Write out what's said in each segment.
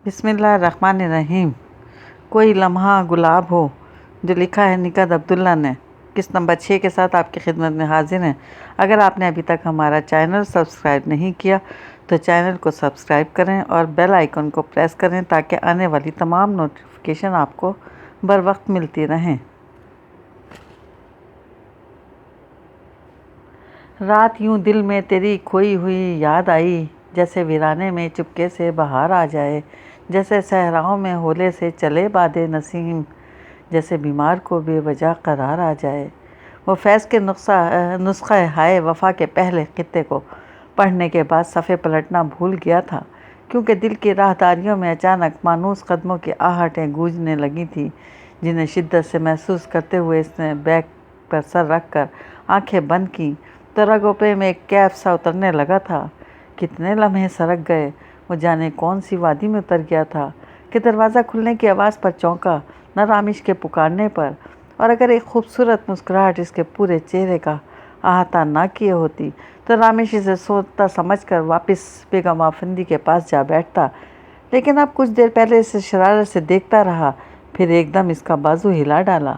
بسم اللہ الرحمن الرحیم۔ کوئی لمحہ گلاب ہو، جو لکھا ہے نکہت عبداللہ نے، قسط نمبر 6 کے ساتھ آپ کی خدمت میں حاضر ہیں۔ اگر آپ نے ابھی تک ہمارا چینل سبسکرائب نہیں کیا تو چینل کو سبسکرائب کریں اور بیل آئیکن کو پریس کریں تاکہ آنے والی تمام نوٹیفیکیشن آپ کو بر وقت ملتی رہیں۔ رات یوں دل میں تیری کھوئی ہوئی یاد آئی، جیسے ویرانے میں چپکے سے بہار آ جائے، جیسے صحراؤں میں ہولے سے چلے باد نسیم، جیسے بیمار کو بے وجہ قرار آ جائے۔ وہ فیض کے نسخہ ہائے وفا کے پہلے خطے کو پڑھنے کے بعد صفحے پلٹنا بھول گیا تھا، کیونکہ دل کی راہداریوں میں اچانک مانوس قدموں کی آہٹیں گونجنے لگی تھیں، جنہیں شدت سے محسوس کرتے ہوئے اس نے بیگ پر سر رکھ کر آنکھیں بند کیں تو رگوں پہ میں ایک کیف سا اترنے لگا تھا۔ کتنے لمحے سرک گئے، وہ جانے کون سی وادی میں اتر گیا تھا کہ دروازہ کھلنے کی آواز پر چونکا، نہ رامش کے پکارنے پر، اور اگر ایک خوبصورت مسکراہٹ اس کے پورے چہرے کا احاطہ نہ کیے ہوتی تو رامش اسے سوتا سمجھ کر واپس بیگم آفندی کے پاس جا بیٹھتا، لیکن اب کچھ دیر پہلے اسے شرارت سے دیکھتا رہا، پھر ایک دم اس کا بازو ہلا ڈالا۔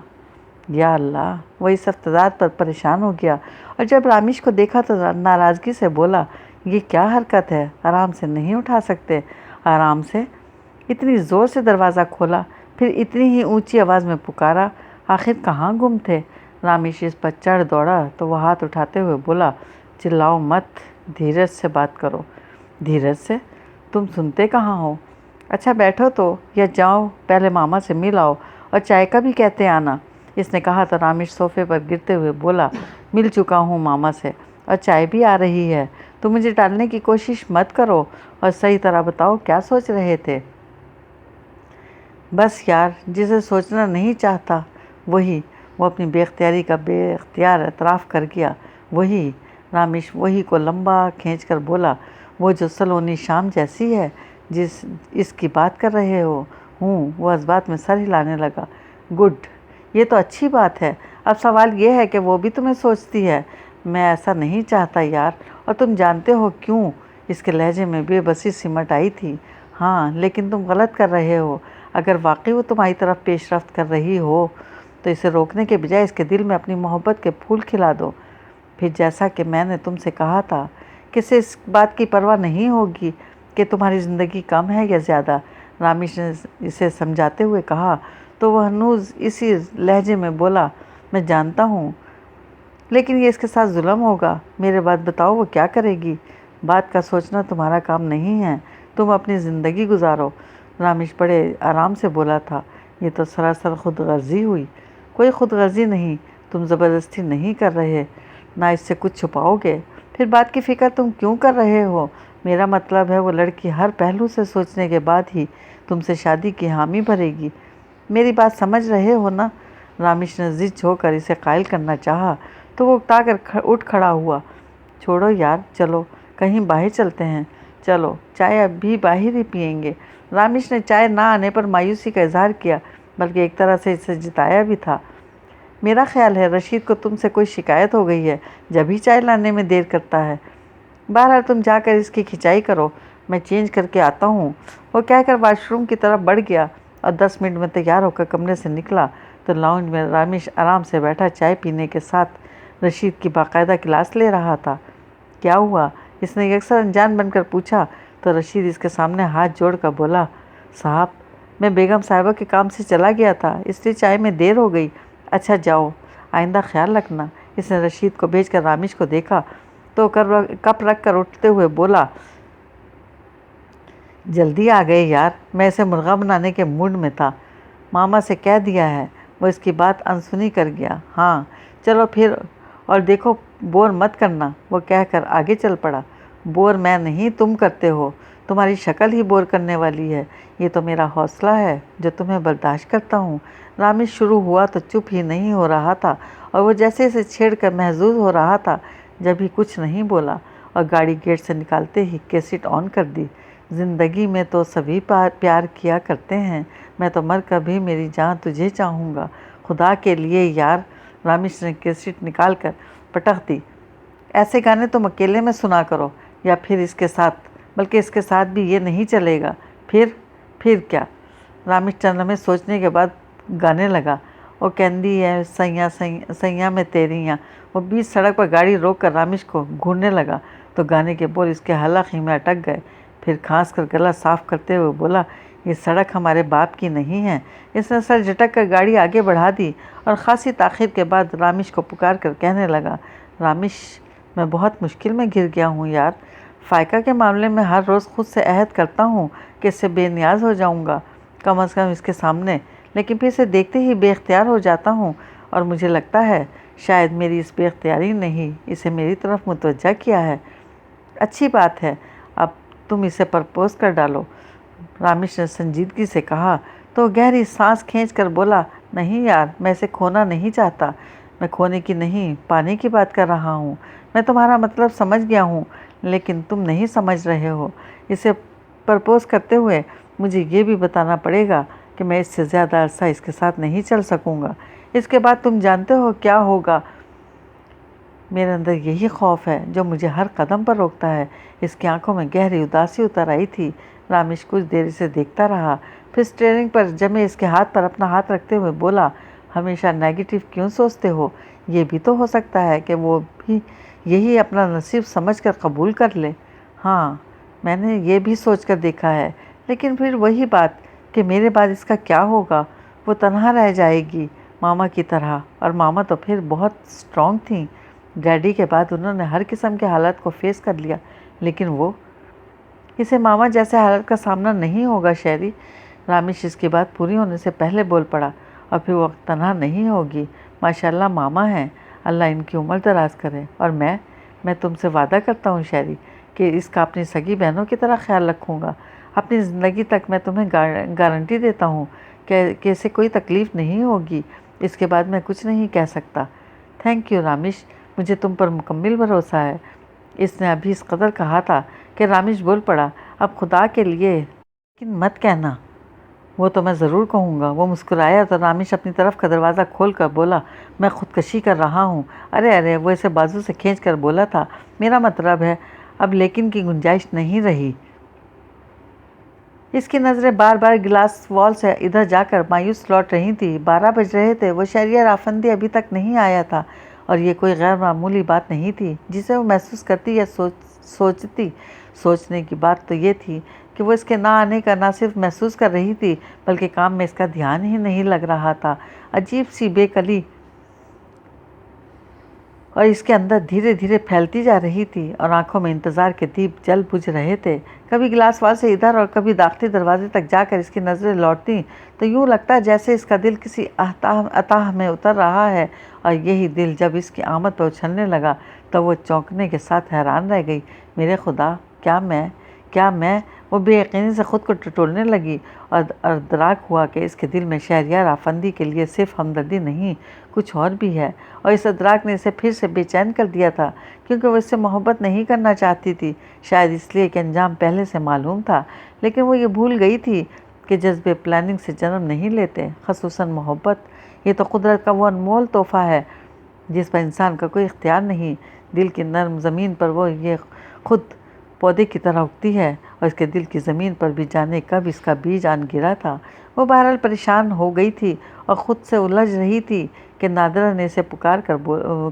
یا اللہ! وہ اس افتادات پر پریشان ہو گیا، اور جب رامش کو دیکھا تو ناراضگی سے بولا، یہ کیا حرکت ہے؟ آرام سے نہیں اٹھا سکتے؟ آرام سے؟ اتنی زور سے دروازہ کھولا، پھر اتنی ہی اونچی آواز میں پکارا، آخر کہاں گم تھے؟ رامش اس پر چڑھ دوڑا تو وہ ہاتھ اٹھاتے ہوئے بولا، چلاؤ مت، دھیرج سے بات کرو۔ دھیرج سے؟ تم سنتے کہاں ہو؟ اچھا بیٹھو تو، یا جاؤ پہلے ماما سے مل آؤ اور چائے کا بھی کہتے آنا۔ اس نے کہا تو رامش صوفے پر گرتے ہوئے بولا، مل چکا ہوں ماما سے، اور چائے بھی آ رہی ہے، تو مجھے ٹالنے کی کوشش مت کرو اور صحیح طرح بتاؤ کیا سوچ رہے تھے؟ بس یار، جسے سوچنا نہیں چاہتا وہی، وہ اپنی بے اختیاری کا بے اختیار اعتراف کر گیا۔ وہی؟ رامش وہی کو لمبا کھینچ کر بولا، وہ جو سلونی شام جیسی ہے، اس کی بات کر رہے ہو؟ ہوں۔ وہ اس بات میں سر ہلانے لگا۔ گڈ، یہ تو اچھی بات ہے۔ اب سوال یہ ہے کہ وہ بھی تمہیں سوچتی ہے؟ میں ایسا نہیں چاہتا یار، اور تم جانتے ہو کیوں؟ اس کے لہجے میں بے بسی سمٹ آئی تھی۔ ہاں، لیکن تم غلط کر رہے ہو۔ اگر واقعی وہ تمہاری طرف پیش رفت کر رہی ہو تو اسے روکنے کے بجائے اس کے دل میں اپنی محبت کے پھول کھلا دو۔ پھر جیسا کہ میں نے تم سے کہا تھا کہ اسے اس بات کی پرواہ نہیں ہوگی کہ تمہاری زندگی کم ہے یا زیادہ، رامش نے اسے سمجھاتے ہوئے کہا، تو وہ ہنوز اسی لہجے میں بولا، میں جانتا ہوں، لیکن یہ اس کے ساتھ ظلم ہوگا۔ میرے بعد بتاؤ وہ کیا کرے گی؟ بات کا سوچنا تمہارا کام نہیں ہے، تم اپنی زندگی گزارو۔ رامش بڑے آرام سے بولا تھا، یہ تو سراسر خود غرضی ہوئی۔ کوئی خود غرضی نہیں، تم زبردستی نہیں کر رہے، نہ اس سے کچھ چھپاؤ گے۔ پھر بات کی فکر تم کیوں کر رہے ہو؟ میرا مطلب ہے وہ لڑکی ہر پہلو سے سوچنے کے بعد ہی تم سے شادی کی حامی بھرے گی۔ میری بات سمجھ رہے ہو نا؟ رامش نے ضد ہو کر اسے قائل کرنا چاہا تو وہ اکتا کر اٹھ کھڑا ہوا۔ چھوڑو یار، چلو کہیں باہر چلتے ہیں۔ چلو، چائے اب بھی باہر ہی پئیں گے۔ رامش نے چائے نہ آنے پر مایوسی کا اظہار کیا، بلکہ ایک طرح سے اسے جتایا بھی تھا۔ میرا خیال ہے رشید کو تم سے کوئی شکایت ہو گئی ہے، جب ہی چائے لانے میں دیر کرتا ہے۔ بہرحال تم جا کر اس کی کھچائی کرو، میں چینج کر کے آتا ہوں۔ وہ کہہ کر واش روم کی طرف بڑھ گیا اور 10 منٹ میں تیار ہو کر کمرے سے نکلا تو لاؤنج میں رامش آرام سے بیٹھا چائے پینے کے ساتھ رشید کی باقاعدہ کلاس لے رہا تھا۔ کیا ہوا؟ اس نے یکسر انجان بن کر پوچھا تو رشید اس کے سامنے ہاتھ جوڑ کر بولا، صاحب، میں بیگم صاحبہ کے کام سے چلا گیا تھا، اس لیے چائے میں دیر ہو گئی۔ اچھا جاؤ، آئندہ خیال رکھنا۔ اس نے رشید کو بھیج کر رامش کو دیکھا تو کپ رکھ کر اٹھتے ہوئے بولا، جلدی آ گئے یار، میں اسے مرغا بنانے کے موڈ میں تھا۔ ماما سے کہہ دیا ہے؟ وہ اس کی بات انسنی کر گیا۔ ہاں، چلو پھر، اور دیکھو بور مت کرنا، وہ کہہ کر آگے چل پڑا۔ بور میں نہیں، تم کرتے ہو، تمہاری شکل ہی بور کرنے والی ہے۔ یہ تو میرا حوصلہ ہے جو تمہیں برداشت کرتا ہوں۔ رامش شروع ہوا تو چپ ہی نہیں ہو رہا تھا، اور وہ جیسے اسے چھیڑ کر محظوظ ہو رہا تھا، جب ہی کچھ نہیں بولا اور گاڑی گیٹ سے نکالتے ہی کیسٹ آن کر دی۔ زندگی میں تو سبھی پیار کیا کرتے ہیں، میں تو مر کر بھی میری جان تجھے چاہوں گا، خدا کے لیے یار۔ رامش نے کیسٹ نکال کر پٹخ دی۔ ایسے گانے تم اکیلے میں سنا کرو، یا پھر اس کے ساتھ، بلکہ اس کے ساتھ بھی یہ نہیں چلے گا۔ پھر پھر کیا؟ رامیش چند لمحے سوچنے کے بعد گانے لگا، وہ کہندی ہے سیاں سیاں میں تیریاں۔ وہ بیچ سڑک پر گاڑی روک کر رامیش کو گھورنے لگا تو گانے کے بول اس کے حلق ہی میں اٹک گئے۔ پھر کھانس کر گلا صاف کرتے ہوئے بولا، یہ سڑک ہمارے باپ کی نہیں ہے۔ اس نے سر جھٹک کر گاڑی آگے بڑھا دی اور خاصی تاخیر کے بعد رامیش کو پکار کر کہنے لگا، رامیش، میں بہت مشکل میں گر گیا ہوں یار۔ فائقہ کے معاملے میں ہر روز خود سے عہد کرتا ہوں کہ اس سے بے نیاز ہو جاؤں گا، کم از کم اس کے سامنے، لیکن پھر اسے دیکھتے ہی بے اختیار ہو جاتا ہوں، اور مجھے لگتا ہے شاید میری اس بے اختیاری نے ہی اسے میری طرف متوجہ کیا ہے۔ اچھی بات ہے، اب تم اسے پرپوز کر ڈالو۔ رامیش نے سنجیدگی سے کہا تو گہری سانس کھینچ کر بولا، نہیں یار، میں اسے کھونا نہیں چاہتا۔ میں کھونے کی نہیں، پانے کی بات کر رہا ہوں۔ میں تمہارا مطلب سمجھ گیا ہوں، لیکن تم نہیں سمجھ رہے ہو۔ اسے پرپوز کرتے ہوئے مجھے یہ بھی بتانا پڑے گا کہ میں اس سے زیادہ عرصہ اس کے ساتھ نہیں چل سکوں گا۔ اس کے بعد تم جانتے ہو کیا ہوگا۔ میرے اندر یہی خوف ہے جو مجھے ہر قدم پر روکتا ہے۔ اس کی آنکھوں میں گہری اداسی اتر آئی تھی۔ رامیش کچھ دیر اسے دیکھتا رہا، پھر اسٹیئرنگ پر جمے اس کے ہاتھ پر اپنا ہاتھ رکھتے ہوئے بولا، ہمیشہ نیگیٹو کیوں سوچتے ہو؟ یہ بھی تو ہو سکتا ہے کہ وہ بھی یہی اپنا نصیب سمجھ کر قبول کر لے۔ ہاں، میں نے یہ بھی سوچ کر دیکھا ہے، لیکن پھر وہی بات کہ میرے بعد اس کا کیا ہوگا؟ وہ تنہا رہ جائے گی ماما کی طرح، اور ماما تو پھر بہت اسٹرانگ تھیں۔ ڈیڈی کے بعد انہوں نے ہر قسم کے حالات کو فیس کر لیا، لیکن وہ اسے ماما جیسے حالات کا سامنا نہیں ہوگا شہری۔ رامیش اس کی بات پوری ہونے سے پہلے بول پڑا، اور پھر وہ تنہا نہیں ہوگی۔ ماشاءاللہ ماما ہیں، اللہ ان کی عمر دراز کرے، اور میں تم سے وعدہ کرتا ہوں شہری کہ اس کا اپنی سگی بہنوں کی طرح خیال رکھوں گا۔ اپنی زندگی تک میں تمہیں گارنٹی دیتا ہوں کہ اسے کوئی تکلیف نہیں ہوگی۔ اس کے بعد میں کچھ نہیں کہہ سکتا۔ تھینک یو رامیش، مجھے تم پر مکمل بھروسہ ہے۔ اس نے ابھی اس قدر کہا تھا کہ رامیش بول پڑا، اب خدا کے لیے لیکن مت کہنا۔ وہ تو میں ضرور کہوں گا۔ وہ مسکرایا تو رامیش اپنی طرف کا دروازہ کھول کر بولا، میں خودکشی کر رہا ہوں۔ ارے وہ اسے بازو سے کھینچ کر بولا تھا، میرا مطلب ہے اب لیکن کی گنجائش نہیں رہی۔ اس کی نظریں بار بار گلاس وال سے ادھر جا کر مایوس لوٹ رہی تھی۔ 12 بج رہے تھے، وہ شہریار آفندی ابھی تک نہیں آیا تھا، اور یہ کوئی غیر معمولی بات نہیں تھی جسے وہ محسوس کرتی یا سوچتی۔ سوچنے کی بات تو یہ تھی کہ وہ اس کے نہ آنے کا نہ صرف محسوس کر رہی تھی، بلکہ کام میں اس کا دھیان ہی نہیں لگ رہا تھا۔ عجیب سی بے کلی اور اس کے اندر دھیرے دھیرے پھیلتی جا رہی تھی، اور آنکھوں میں انتظار کے دیپ جل بجھ رہے تھے۔ کبھی گلاس وال سے ادھر اور کبھی داخلی دروازے تک جا کر اس کی نظریں لوٹتی تو یوں لگتا جیسے اس کا دل کسی اتاہ میں اتر رہا ہے، اور یہی دل جب اس کی آمد پر اچھلنے لگا تو وہ چونکنے کے ساتھ حیران رہ گئی۔ میرے خدا، کیا میں وہ بے یقینی سے خود کو ٹٹولنے لگی، اور ادراک ہوا کہ اس کے دل میں شہریار آفندی کے لیے صرف ہمدردی نہیں، کچھ اور بھی ہے، اور اس ادراک نے اسے پھر سے بے چین کر دیا تھا، کیونکہ وہ اس سے محبت نہیں کرنا چاہتی تھی، شاید اس لیے کہ انجام پہلے سے معلوم تھا، لیکن وہ یہ بھول گئی تھی کہ جذبے پلاننگ سے جنم نہیں لیتے، خصوصاً محبت۔ یہ تو قدرت کا وہ انمول تحفہ ہے جس پر انسان کا کوئی اختیار نہیں۔ دل کی نرم زمین پر وہ یہ خود پودے کی طرح اگتی ہے، اور اس کے دل کی زمین پر بھی جانے کب اس کا بیج آن گرا تھا۔ وہ بہرحال پریشان ہو گئی تھی اور خود سے الجھ رہی تھی کہ نادرہ نے اسے پکار کر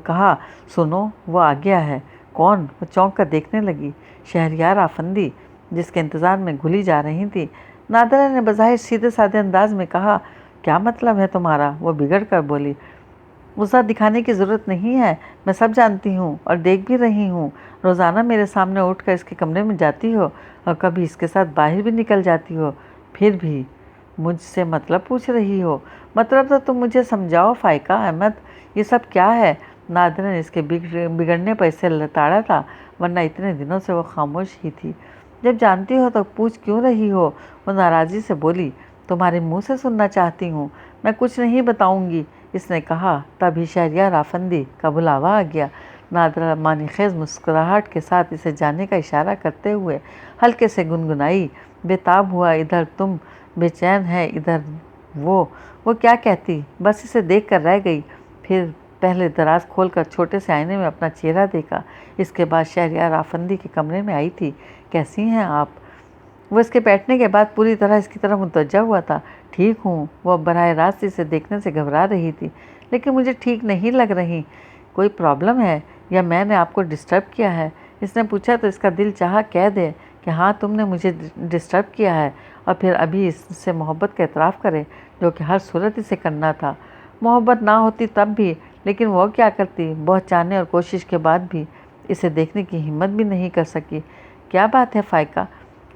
کہا، سنو، وہ آ گیا ہے۔ کون؟ وہ چونک کر دیکھنے لگی۔ شہریار آفندی، جس کے انتظار میں گھلی جا رہی تھی۔ نادرہ نے بظاہر سیدھے سادے انداز میں کہا، کیا مطلب ہے تمہارا؟ وہ بگڑ کر بولی، غصہ دکھانے کی ضرورت نہیں ہے، میں سب جانتی ہوں اور دیکھ بھی رہی ہوں۔ روزانہ میرے سامنے اٹھ کر اس کے کمرے میں جاتی ہو، اور کبھی اس کے ساتھ باہر بھی نکل جاتی ہو، پھر بھی مجھ سے مطلب پوچھ رہی ہو؟ مطلب تو تم مجھے سمجھاؤ فائقہ احمد، یہ سب کیا ہے؟ نادرہ نے اس کے بگڑنے پر اسے لتاڑا تھا، ورنہ اتنے دنوں سے وہ خاموش ہی تھی۔ جب جانتی ہو تو پوچھ کیوں رہی ہو؟ وہ ناراضی سے بولی، تمہارے منہ سے سننا چاہتی ہوں، میں کچھ نہیں بتاؤں گی، اس نے کہا۔ تبھی شہریار آفندی کا بلاوا آ گیا۔ نادرہ معنی خیز مسکراہٹ کے ساتھ اسے جانے کا اشارہ کرتے ہوئے ہلکے سے گنگنائی، بے تاب ہوا، ادھر تم بے چین ہے، ادھر وہ کیا کہتی؟ بس اسے دیکھ کر رہ گئی، پھر پہلے دراز کھول کر چھوٹے سے آئینے میں اپنا چہرہ دیکھا، اس کے بعد شہریار آفندی کے کمرے میں آئی تھی۔ کیسی ہیں آپ؟ وہ اس کے بیٹھنے کے بعد پوری طرح اس کی طرف متوجہ ہوا تھا۔ ٹھیک ہوں، وہ اب براہ راست اسے دیکھنے سے گھبرا رہی تھی، لیکن مجھے ٹھیک نہیں لگ رہی۔ کوئی پرابلم ہے یا میں نے آپ کو ڈسٹرب کیا ہے؟ اس نے پوچھا تو اس کا دل چاہا کہہ دے کہ ہاں تم نے مجھے ڈسٹرب کیا ہے، اور پھر ابھی اس سے محبت کا اعتراف کرے، جو کہ ہر صورت اسے کرنا تھا۔ محبت نہ ہوتی تب بھی، لیکن وہ کیا کرتی؟ بہت چاہنے اور کوشش کے بعد بھی اسے دیکھنے کی ہمت بھی نہیں کر سکی۔ کیا بات ہے فائقہ،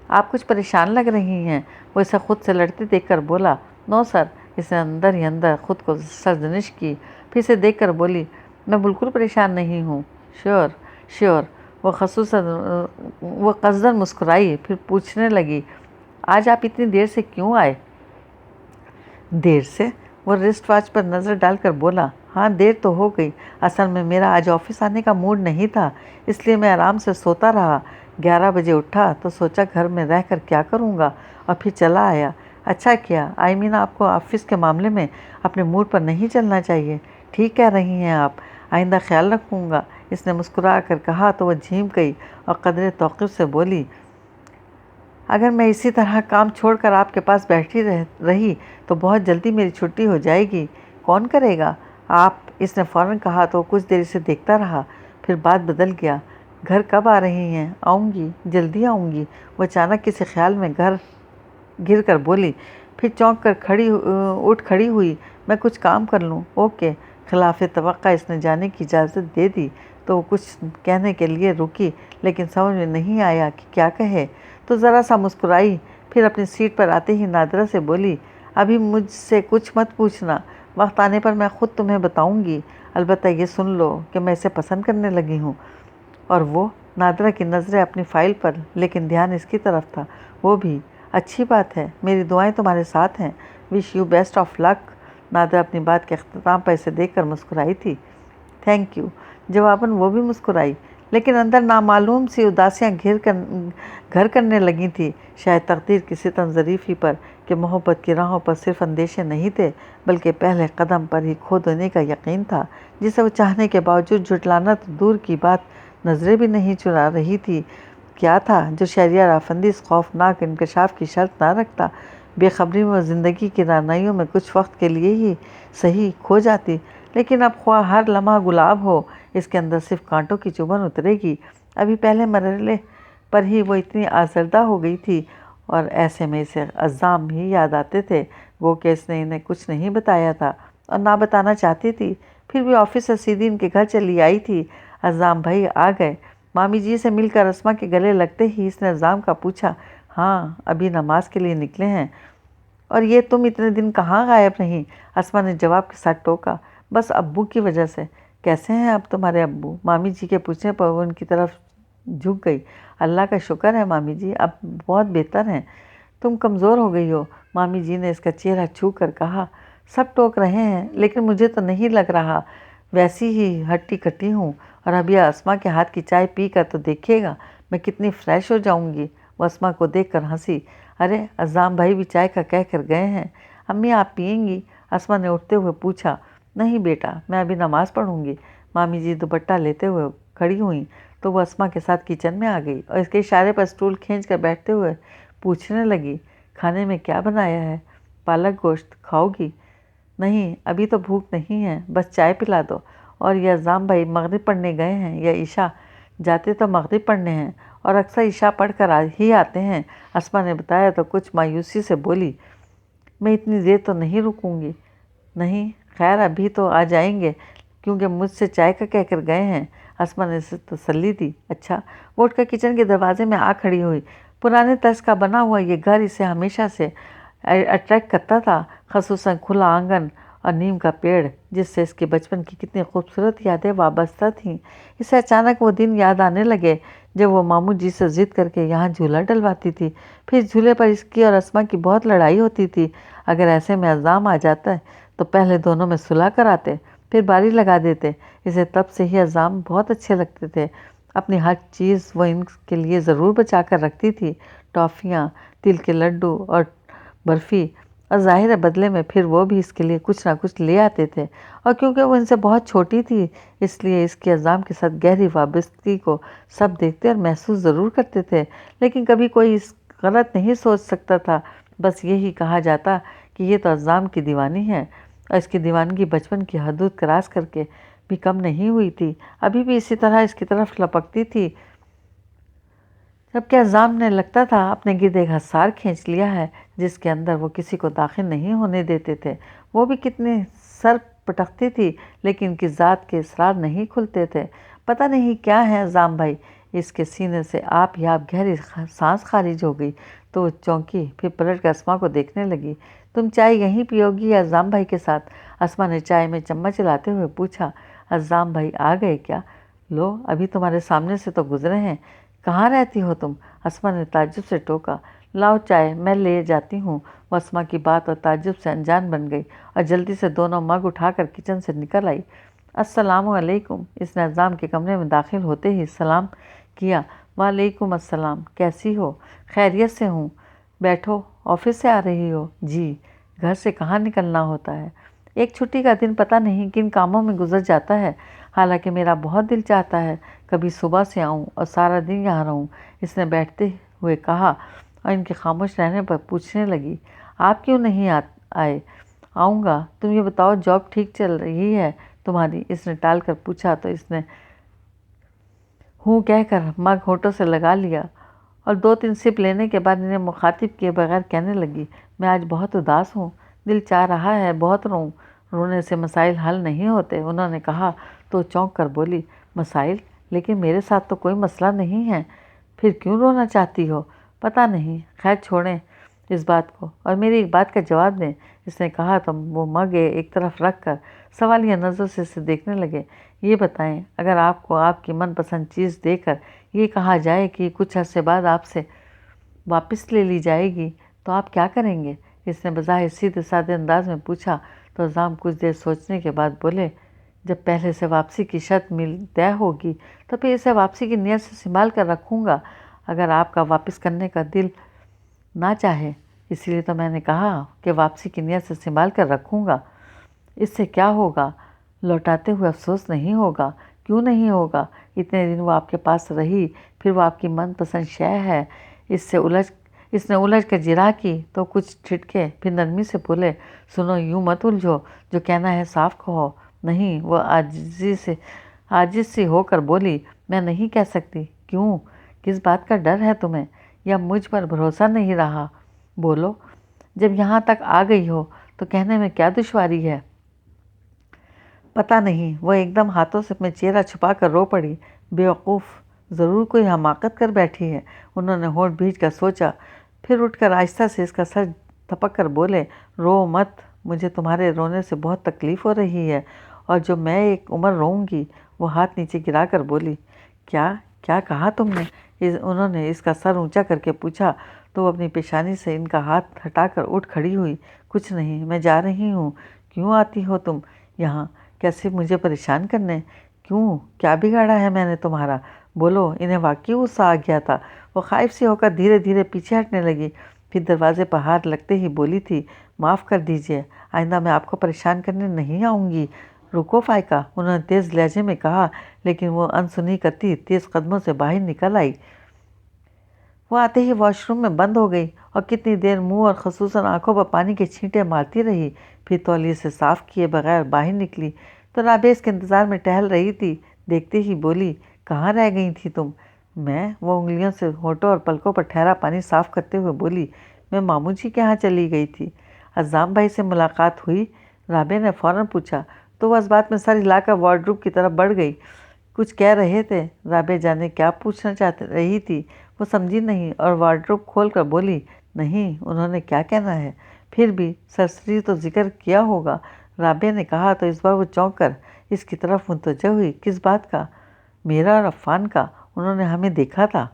آپ کچھ پریشان لگ رہی ہیں؟ وہ اسے خود سے لڑتے دیکھ کر بولا۔ نو سر، اس نے اندر ہی اندر خود کو سرزنش کی، پھر اسے دیکھ کر بولی، میں بالکل پریشان نہیں ہوں۔ شیور شیور، وہ قصدن مسکرائی، پھر پوچھنے لگی، آج آپ اتنی دیر سے کیوں آئے؟ دیر سے؟ وہ رسٹ واچ پر نظر ڈال کر بولا، ہاں دیر تو ہو گئی، اصل میں میرا آج آفس آنے کا موڈ نہیں تھا، اس لیے میں آرام سے سوتا رہا۔ 11 بجے اٹھا تو سوچا گھر میں رہ کر کیا کروں گا، اور پھر چلا آیا۔ اچھا کیا، آپ کو آفس کے معاملے میں اپنے موڈ پر نہیں چلنا چاہیے۔ ٹھیک کہہ رہی ہیں آپ، آئندہ خیال رکھوں گا، اس نے مسکرا کر کہا تو وہ جھیم گئی اور قدرے توقف سے بولی، اگر میں اسی طرح کام چھوڑ کر آپ کے پاس بیٹھی رہی تو بہت جلدی میری چھٹی ہو جائے گی۔ کون کرے گا؟ آپ، اس نے فوراً کہا تو کچھ دیر اسے دیکھتا رہا، پھر بات بدل گیا۔ گھر کب آ رہی ہیں؟ آؤں گی، جلدی آؤں گی، وہ اچانک کسی خیال میں گر کر بولی، پھر چونک کر اٹھ کھڑی ہوئی، میں کچھ کام کر لوں؟ اوکے۔ خلاف توقع اس نے جانے کی اجازت دے دی تو وہ کچھ کہنے کے لیے رکی، لیکن سمجھ میں نہیں آیا کہ کیا کہے، تو ذرا سا مسکرائی، پھر اپنی سیٹ پر آتے ہی نادرہ سے بولی، ابھی مجھ سے کچھ مت پوچھنا، وقت آنے پر میں خود تمہیں بتاؤں گی، البتہ یہ سن لو کہ میں اسے پسند کرنے لگی ہوں۔ اور وہ؟ نادرہ کی نظریں اپنی فائل پر، لیکن دھیان اس کی طرف تھا۔ وہ بھی اچھی بات ہے، میری دعائیں تمہارے ساتھ ہیں، وش یو بیسٹ آف لک۔ نادرہ اپنی بات کے اختتام پر اسے دیکھ کر مسکرائی تھی۔ تھینک یو، جواباً وہ بھی مسکرائی، لیکن اندر نامعلوم سی اداسیاں گھر کرنے لگی تھی، شاید تقدیر کی ستم ظریفی پر کہ محبت کی راہوں پر صرف اندیشے نہیں تھے، بلکہ پہلے قدم پر ہی کھو دینے کا یقین تھا، جسے وہ چاہنے کے باوجود جھٹلانا تو دور کی بات نظریں بھی نہیں چرا رہی تھی۔ کیا تھا جو شہریار افندی اس خوفناک انکشاف کی شرط نہ رکھتا؟ بے خبری میں وہ زندگی کی رعنائیوں میں کچھ وقت کے لیے ہی صحیح کھو جاتی، لیکن اب خواہ ہر لمحہ گلاب ہو، اس کے اندر صرف کانٹوں کی چبھن اترے گی۔ ابھی پہلے مرحلے پر ہی وہ اتنی آزردہ ہو گئی تھی، اور ایسے میں اسے عزام ہی یاد آتے تھے، گو کہ اس نے انہیں کچھ نہیں بتایا تھا اور نہ بتانا چاہتی تھی، پھر بھی آفس سے سیدھی ان کے گھر چلی آئی تھی۔ عزام بھائی آ گئے۔ مامی جی سے مل کر اسما کے گلے لگتے ہی اس نے عزام کا پوچھا، ہاں ابھی نماز کے لیے نکلے ہیں؟ اور یہ تم اتنے دن کہاں غائب رہیں؟ اسما نے جواب کے ساتھ ٹوکا، بس ابو کی وجہ سے۔ کیسے ہیں اب تمہارے ابو؟ مامی جی کے پوچھنے پر وہ ان کی طرف جھک گئی۔ اللہ کا شکر ہے مامی جی، اب بہت بہتر ہیں۔ تم کمزور ہو گئی ہو، مامی جی نے اس کا چہرہ چھو کر کہا۔ سب ٹوک رہے ہیں، لیکن مجھے تو نہیں لگ رہا، ویسی ہی ہٹی کٹی ہوں، اور ابھی اسما کے ہاتھ کی چائے پی کر تو دیکھیے گا میں کتنی فریش ہو جاؤں گی۔ وہ اسما کو دیکھ کر ہنسی۔ ارے عزام بھائی بھی چائے کا کہہ کر گئے ہیں، امی آپ پئیں گی؟ اسما نے اٹھتے ہوئے پوچھا۔ نہیں بیٹا، میں ابھی نماز پڑھوں گی۔ مامی جی دوپٹہ لیتے ہوئے کھڑی ہوئیں تو وہ اسما کے ساتھ کچن میں آ گئی اور اس کے اشارے پر اسٹول کھینچ کر بیٹھتے ہوئے پوچھنے لگی، کھانے میں کیا بنایا ہے؟ پالک گوشت کھاؤ گی؟ نہیں، ابھی تو بھوک نہیں ہے، بس چائے پلا دو۔ اور یہ عزام بھائی مغرب پڑھنے گئے ہیں یا عشاء؟ جاتے تو مغرب پڑھنے ہیں اور اکثر عشاء پڑھ کر ہی آتے ہیں، اسما نے بتایا تو کچھ مایوسی سے بولی، میں اتنی دیر تو نہیں رکوں گی۔ نہیں خیر، ابھی تو آ جائیں گے کیونکہ مجھ سے چائے کا کہہ کر گئے ہیں، اسما نے اسے تسلی دی۔ اچھا۔ وہ اٹھ کر کچن کے دروازے میں آ کھڑی ہوئی۔ پرانے طرز کا بنا ہوا یہ گھر اسے ہمیشہ سے اٹریکٹ کرتا تھا، خصوصاً کھلا آنگن اور نیم کا پیڑ، جس سے اس کے بچپن کی کتنی خوبصورت یادیں وابستہ تھیں۔ اسے اچانک وہ دن یاد آنے لگے جب وہ ماموں جی سے ضد کر کے یہاں جھولا ڈلواتی تھی، پھر جھولے پر اس کی اور اسما کی بہت لڑائی ہوتی تھی۔ اگر ایسے میں عزام آ جاتا تو پہلے دونوں میں صلح کراتے، پھر باری لگا دیتے۔ اسے تب سے ہی عزام بہت اچھے لگتے تھے، اپنی ہر چیز وہ ان کے لیے ضرور بچا کر رکھتی تھی، ٹافیاں، تل کے لڈو اور برفی، اور ظاہر ہے بدلے میں پھر وہ بھی اس کے لیے کچھ نہ کچھ لے آتے تھے، اور کیونکہ وہ ان سے بہت چھوٹی تھی اس لیے اس کی عزام کے ساتھ گہری وابستگی کو سب دیکھتے اور محسوس ضرور کرتے تھے، لیکن کبھی کوئی اس غلط نہیں سوچ سکتا تھا، بس یہی کہا جاتا کہ یہ تو عزام کی دیوانی ہے، اور اس کی دیوانگی بچپن کی حدود کراس کر کے بھی کم نہیں ہوئی تھی، ابھی بھی اسی طرح اس کی طرف لپکتی تھی، جبکہ عزام نے لگتا تھا اپنے گرد ایک حصار کھینچ لیا ہے جس کے اندر وہ کسی کو داخل نہیں ہونے دیتے تھے۔ وہ بھی کتنی سر پٹکتی تھی لیکن ان کی ذات کے اسرار نہیں کھلتے تھے۔ پتہ نہیں کیا ہے عزام بھائی، اس کے سینے سے آپ ہی آپ گہری سانس خارج ہو گئی تو وہ چونکی، پھر پلٹ کر اسما کو دیکھنے لگی۔ تم چائے یہیں پیو گی یا عزام بھائی کے ساتھ؟ اسما نے چائے میں چمچ لاتے ہوئے پوچھا۔ عزام بھائی آ گئے کیا؟ لو ابھی تمہارے سامنے سے تو گزرے ہیں، کہاں رہتی ہو تم؟ اسما نے تعجب سے ٹوکا۔ لاؤ چائے، میں لے جاتی ہوں۔ وہ اسما کی بات اور تعجب سے انجان بن گئی اور جلدی سے دونوں مگ اٹھا کر کچن سے نکل آئی۔ السلام علیکم، اس نے عزام کے کمرے میں داخل ہوتے ہی سلام کیا۔ وعلیکم السلام، کیسی ہو؟ خیریت سے ہوں۔ بیٹھو، آفس سے آ رہی ہو؟ جی، گھر سے کہاں نکلنا ہوتا ہے، ایک چھٹی کا دن پتہ نہیں کن کاموں میں گزر جاتا ہے، حالانکہ میرا بہت دل چاہتا ہے کبھی صبح سے آؤں اور سارا دن یہاں رہوں، اس نے بیٹھتے ہوئے کہا اور ان کے خاموش رہنے پر پوچھنے لگی، آپ کیوں نہیں آئے؟ آؤں گا، تم یہ بتاؤ جاب ٹھیک چل رہی ہے تمہاری؟ اس نے ٹال کر پوچھا تو اس نے ہوں کہہ کر مگ ہونٹوں سے لگا لیا اور 2-3 سپ لینے کے بعد انہیں مخاطب کیے بغیر کہنے لگی، میں آج بہت اداس ہوں، دل چاہ رہا ہے بہت روؤں، رونے سے مسائل حل نہیں ہوتے۔ انہوں نے کہا تو چونک کر بولی، مسائل؟ لیکن میرے ساتھ تو کوئی مسئلہ نہیں ہے، پھر کیوں رونا چاہتی ہو؟ پتہ نہیں، خیر چھوڑیں اس بات کو اور میری ایک بات کا جواب دیں، اس نے کہا تو وہ مگ ایک طرف رکھ کر سوالیہ نظر سے اسے دیکھنے لگے۔ یہ بتائیں، اگر آپ کو آپ کی من پسند چیز دے کر یہ کہا جائے کہ کچھ عرصے بعد آپ سے واپس لے لی جائے گی تو آپ کیا کریں گے؟ اس نے بظاہر سیدھے سادے انداز میں پوچھا تو عزام کچھ دیر سوچنے کے بعد بولے، جب پہلے سے واپسی کی شرط طے ہوگی تو پھر اسے واپسی کی نیت سے سنبھال کر رکھوں گا، اگر آپ کا واپس کرنے کا دل نہ چاہے، اسی لیے تو میں نے کہا کہ واپسی کی نیت سے سنبھال کر رکھوں گا۔ اس سے کیا ہوگا؟ لوٹاتے ہوئے افسوس نہیں ہوگا؟ کیوں نہیں ہوگا؟ اتنے دن وہ آپ کے پاس رہی، پھر وہ آپ کی من پسند شے ہے۔ اس نے الجھ کر جرا کی تو کچھ ٹھٹکے، پھر نرمی سے بولے، سنو یوں مت الجھو، جو کہنا ہے صاف کہو۔ نہیں، وہ عاجز سی ہو کر بولی، میں نہیں کہہ سکتی۔ کیوں؟ کس بات کا ڈر ہے تمہیں، یا مجھ پر بھروسہ نہیں رہا؟ بولو، جب یہاں تک آ گئی ہو تو کہنے میں کیا دشواری ہے؟ پتہ نہیں، وہ ایک دم ہاتھوں سے اپنے چہرہ چھپا کر رو پڑی۔ بیوقوف، ضرور کوئی حماقت کر بیٹھی ہے۔ انہوں نے ہونٹ بھینچ کر سوچا، پھر اٹھ کر آہستہ سے اس کا سر تھپک کر بولے، رو مت، مجھے تمہارے رونے سے بہت تکلیف ہو رہی ہے اور جو میں ایک عمر روؤں گی۔ وہ ہاتھ نیچے گرا کر بولی، کیا کہا تم نے؟ انہوں نے اس کا سر اونچا کر کے پوچھا تو وہ اپنی پیشانی سے ان کا ہاتھ ہٹا کر اٹھ کھڑی ہوئی۔ کچھ نہیں، میں جا رہی ہوں۔ کیوں آتی ہو تم یہاں؟ کیسے مجھے پریشان کرنے؟ کیوں؟ کیا بگاڑا ہے میں نے تمہارا؟ بولو۔ انہیں واقعی غصہ آ گیا تھا۔ وہ خائف سی ہو کر دھیرے دھیرے پیچھے ہٹنے لگی، پھر دروازے پر ہاتھ لگتے ہی بولی تھی، معاف کر دیجیے، آئندہ میں آپ کو پریشان کرنے نہیں آؤں گی۔ رکو فائقہ، انہوں نے تیز لہجے میں کہا، لیکن وہ انسنی کرتی تیز قدموں سے باہر نکل آئی۔ وہ آتے ہی واش روم میں بند ہو گئی اور کتنی دیر منہ اور خصوصاً آنکھوں پر پانی کے چھینٹے مارتی رہی، پھر تولیے سے صاف کیے بغیر باہر نکلی تو رابعہ اس کے انتظار میں ٹہل رہی تھی۔ دیکھتے ہی بولی، کہاں رہ گئی تھی تم؟ میں؟ وہ انگلیوں سے ہونٹوں اور پلکوں پر ٹھہرا پانی صاف کرتے ہوئے بولی، میں ماموں جی کے یہاں چلی گئی تھی۔ عزام بھائی سے ملاقات ہوئی؟ رابعہ نے فوراً پوچھا تو وہ اس بات میں سر ہلا کر وارڈروب کی طرف بڑھ گئی۔ کچھ کہہ رہے تھے؟ رابعہ جانے کیا پوچھنا چاہ رہی تھی، وہ سمجھی نہیں اور وارڈروب کھول کر بولی، نہیں، انہوں نے کیا کہنا ہے؟ پھر بھی سرسری تو ذکر کیا ہوگا، رابعہ نے کہا تو اس بار وہ چونک کر اس کی طرف متوجہ ہوئی۔ کس بات کا؟ میرا اور عفان کا، انہوں نے ہمیں دیکھا تھا۔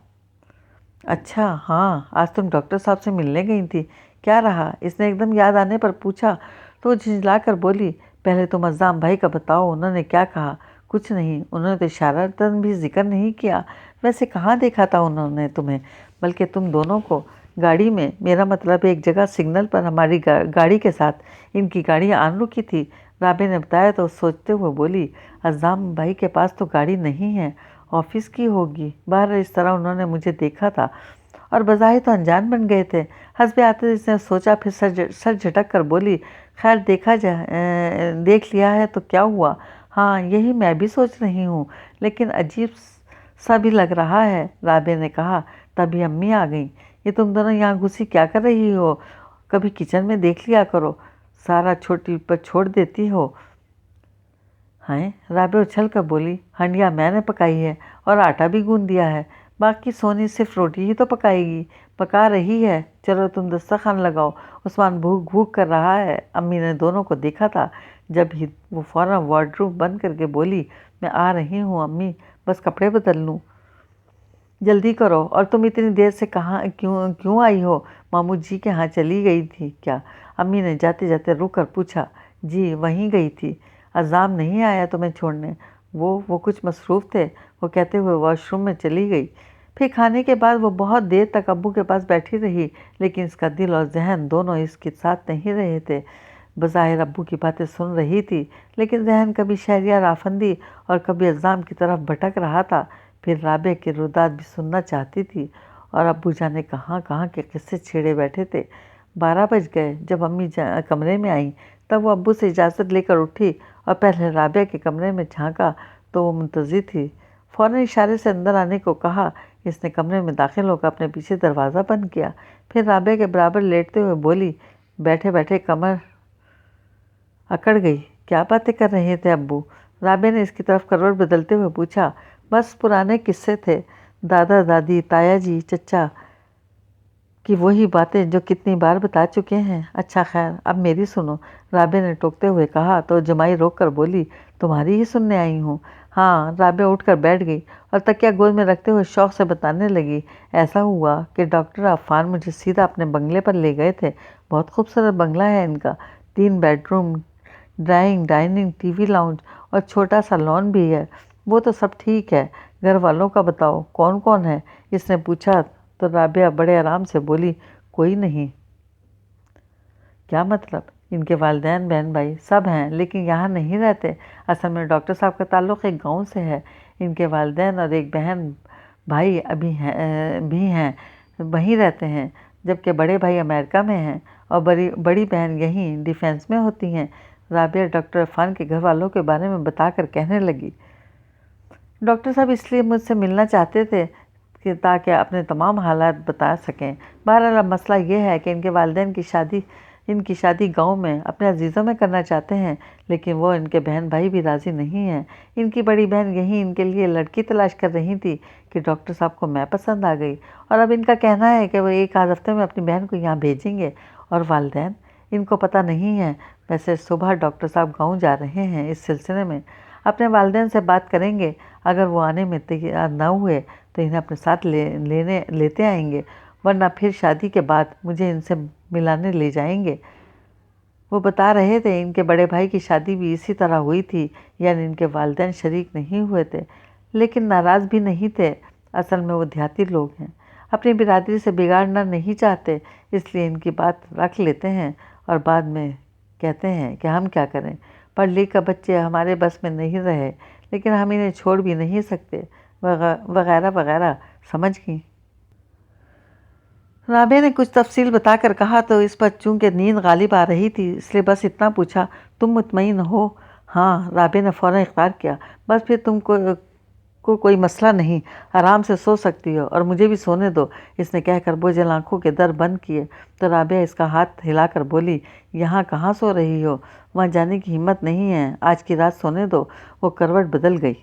اچھا، ہاں، آج تم ڈاکٹر صاحب سے ملنے گئی تھی، کیا رہا؟ اس نے ایک دم یاد آنے پر پوچھا تو وہ جھنجھلا کر بولی، پہلے تم عزام بھائی کا بتاؤ، انہوں نے کیا کہا؟ کچھ نہیں، انہوں نے تو اشارتاً بھی ذکر نہیں کیا۔ ویسے کہاں دیکھا تھا انہوں نے تمہیں؟ بلکہ تم دونوں کو گاڑی میں، میرا مطلب ایک جگہ سگنل پر ہماری گاڑی کے ساتھ ان کی گاڑی آن رکی تھی، رابعہ نے بتایا تو سوچتے ہوئے بولی، عزام بھائی کے پاس تو گاڑی نہیں ہے، آفس کی ہوگی، بہرحال اس طرح انہوں نے مجھے دیکھا تھا اور بظاہر تو انجان بن گئے تھے۔ حسب عادت اس نے سوچا، پھر سر جھٹک کر بولی، خیر دیکھ لیا ہے تو کیا ہوا؟ ہاں یہی میں بھی سوچ رہی ہوں، لیکن عجیب سا بھی لگ رہا ہے، رابعہ نے کہا۔ تبھی امی آ گئیں۔ یہ تم دونوں یہاں گھسی کیا کر رہی ہو؟ کبھی کچن میں دیکھ لیا کرو، سارا چھوٹی پر چھوڑ دیتی ہو۔ ہیں؟ رابعہ اچھل کر بولی، ہنڈیا میں نے پکائی ہے اور آٹا بھی گوندھ دیا ہے، باقی سونی صرف روٹی ہی تو پکا رہی ہے۔ چلو تم دسترخوان لگاؤ، عثمان بھوک بھوک کر رہا ہے۔ امی نے دونوں کو دیکھا تھا جب ہی وہ فوراً وارڈروب بند کر کے بولی، میں آ رہی ہوں امی، بس کپڑے بدل لوں، جلدی کرو۔ اور تم اتنی دیر سے کیوں آئی ہو؟ ماموں جی کے ہاں چلی گئی تھی کیا؟ امی نے جاتے جاتے رک کر پوچھا۔ جی وہیں گئی تھی، عزام نہیں آیا تمہیں چھوڑنے؟ وہ کچھ مصروف تھے، وہ کہتے ہوئے واش روم میں چلی گئی۔ پھر کھانے کے بعد وہ بہت دیر تک ابو کے پاس بیٹھی رہی، لیکن اس کا دل اور ذہن دونوں اس کے ساتھ نہیں رہے تھے۔ بظاہر ابو کی باتیں سن رہی تھی، لیکن ذہن کبھی شہریار آفندی اور کبھی عزام کی طرف بھٹک رہا تھا۔ پھر رابعہ کے روداد بھی سننا چاہتی تھی، اور ابو جانے کہاں کہاں کے قصے چھیڑے بیٹھے تھے۔ 12 بج گئے جب امی کمرے میں آئیں، تب وہ ابو سے اجازت لے کر اٹھی اور پہلے رابعہ کے کمرے میں جھانکا تو وہ منتظر تھی۔ فوراً اشارے سے اندر آنے کو کہا۔ اس نے کمرے میں داخل ہو کر اپنے پیچھے دروازہ بند کیا، پھر رابعہ کے برابر لیٹتے ہوئے بولی، بیٹھے بیٹھے کمر اکڑ گئی۔ کیا باتیں کر رہے تھے ابو؟ رابعہ نے اس کی طرف کروٹ بدلتے ہوئے پوچھا۔ بس پرانے قصے تھے، دادا دادی، تایا جی، چچا کی وہی باتیں جو کتنی بار بتا چکے ہیں۔ اچھا خیر اب میری سنو، رابعہ نے ٹوکتے ہوئے کہا تو جمائی روک کر بولی، تمہاری ہی سننے آئی ہوں۔ ہاں۔ رابعہ اٹھ کر بیٹھ گئی اور تکیہ گود میں رکھتے ہوئے شوق سے بتانے لگی۔ ایسا ہوا کہ ڈاکٹر عفان مجھے سیدھا اپنے بنگلے پر لے گئے تھے۔ بہت خوبصورت بنگلہ ہے ان کا، 3 bedroom, drawing, dining, T V lounge اور چھوٹا سا لان بھی ہے۔ وہ تو سب ٹھیک ہے، گھر والوں کا بتاؤ، کون کون ہے؟ اس نے پوچھا تو رابعہ بڑے آرام سے بولی، کوئی نہیں۔ کیا مطلب؟ ان کے والدین، بہن بھائی سب ہیں، لیکن یہاں نہیں رہتے۔ اصل میں ڈاکٹر صاحب کا تعلق ایک گاؤں سے ہے۔ ان کے والدین اور ایک بہن بھائی بھی ہیں، وہیں رہتے ہیں، جبکہ بڑے بھائی امریکہ میں ہیں اور بڑی بہن یہیں ڈیفینس میں ہوتی ہیں۔ رابعہ ڈاکٹر عفان کے گھر والوں کے بارے میں بتا کر کہنے لگی، ڈاکٹر صاحب اس لیے مجھ سے ملنا چاہتے تھے کہ تاکہ اپنے تمام حالات بتا سکیں۔ بہرحال اب مسئلہ یہ ہے کہ ان کے والدین ان کی شادی گاؤں میں اپنے عزیزوں میں کرنا چاہتے ہیں، لیکن وہ ان کے بہن بھائی بھی راضی نہیں ہیں۔ ان کی بڑی بہن یہیں ان کے لیے لڑکی تلاش کر رہی تھی کہ ڈاکٹر صاحب کو میں پسند آ گئی، اور اب ان کا کہنا ہے کہ وہ 1 آدھ ہفتے میں اپنی بہن کو یہاں بھیجیں گے۔ اور والدین؟ ان کو پتہ نہیں ہے۔ ویسے صبح ڈاکٹر صاحب گاؤں جا رہے ہیں، اس سلسلے میں اپنے والدین سے بات کریں گے۔ اگر وہ آنے میں تیار نہ ہوئے تو انہیں اپنے ساتھ لیتے آئیں گے، ورنہ پھر شادی کے بعد مجھے ان سے ملانے لے جائیں گے۔ وہ بتا رہے تھے ان کے بڑے بھائی کی شادی بھی اسی طرح ہوئی تھی، یعنی ان کے والدین شریک نہیں ہوئے تھے، لیکن ناراض بھی نہیں تھے۔ اصل میں وہ دیہاتی لوگ ہیں، اپنی برادری سے بگاڑنا نہیں چاہتے، اس لیے ان کی بات رکھ لیتے ہیں اور بعد میں کہتے ہیں کہ ہم کیا کریں، پڑھ لکھ کر بچے ہمارے بس میں نہیں رہے، لیکن ہم انہیں چھوڑ بھی نہیں سکتے، وغیرہ وغیرہ، سمجھ گئیں؟ رابعہ نے کچھ تفصیل بتا کر کہا تو اس پر چونکہ نیند غالب آ رہی تھی، اس لیے بس اتنا پوچھا، تم مطمئن ہو؟ ہاں، رابعہ نے فوراً اقرار کیا۔ بس پھر تم کو کوئی مسئلہ نہیں، آرام سے سو سکتی ہو، اور مجھے بھی سونے دو، اس نے کہہ کر بوجھل آنکھوں کے در بند کیے تو رابعہ اس کا ہاتھ ہلا کر بولی، یہاں کہاں سو رہی ہو؟ وہاں جانے کی ہمت نہیں ہے، آج کی رات سونے دو۔ وہ کروٹ بدل گئی۔